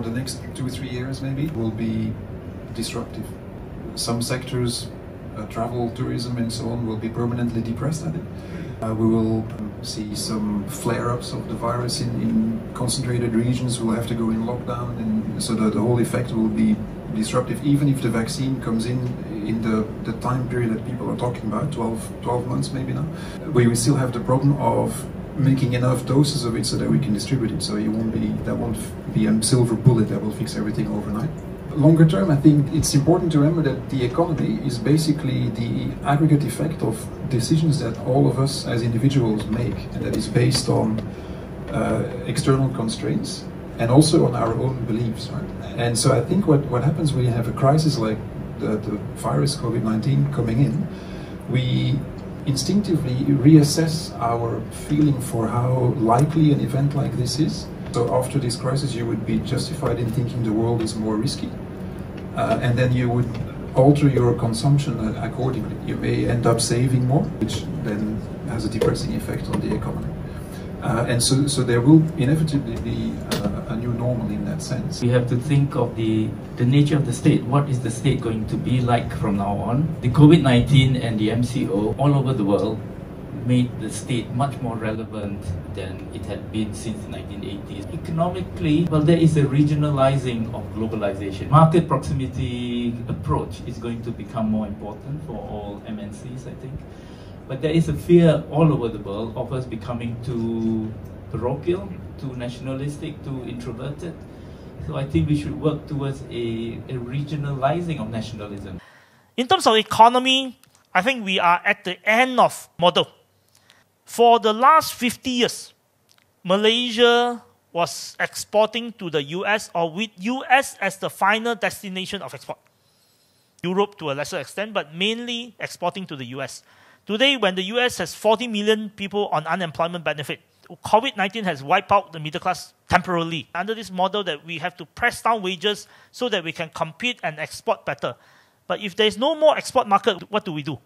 the next 2-3 years maybe will be disruptive. Some sectors, travel, tourism and so on, will be permanently depressed, I think. We will see some flare-ups of the virus in concentrated regions. We'll have to go in lockdown, and so the whole effect will be disruptive, even if the vaccine comes in the time period that people are talking about, 12 months maybe now. We will still have the problem of making enough doses of it so that we can distribute it. So that won't be a silver bullet that will fix everything overnight. Longer term, I think it's important to remember that the economy is basically the aggregate effect of decisions that all of us as individuals make, and that is based on external constraints and also on our own beliefs, right? And so I think what happens when you have a crisis like the virus COVID-19 coming in, we instinctively reassess our feeling for how likely an event like this is. So after this crisis, you would be justified in thinking the world is more risky, and then you would alter your consumption accordingly. You may end up saving more, which then has a depressing effect on the economy. And so there will inevitably be a new normal in that sense. We have to think of the nature of the state. What is the state going to be like from now on? The COVID-19 and the MCO all over the world made the state much more relevant than it had been since the 1980s. Economically, well, there is a regionalizing of globalization. Market proximity approach is going to become more important for all MNCs, I think. But there is a fear all over the world of us becoming too parochial, too nationalistic, too introverted. So I think we should work towards a regionalizing of nationalism. In terms of economy, I think we are at the end of model. For the last 50 years, Malaysia was exporting to the US, or with US as the final destination of export. Europe to a lesser extent, but mainly exporting to the US. Today, when the US has 40 million people on unemployment benefit, COVID-19 has wiped out the middle class temporarily. Under this model that we have to press down wages so that we can compete and export better. But if there is no more export market, what do we do?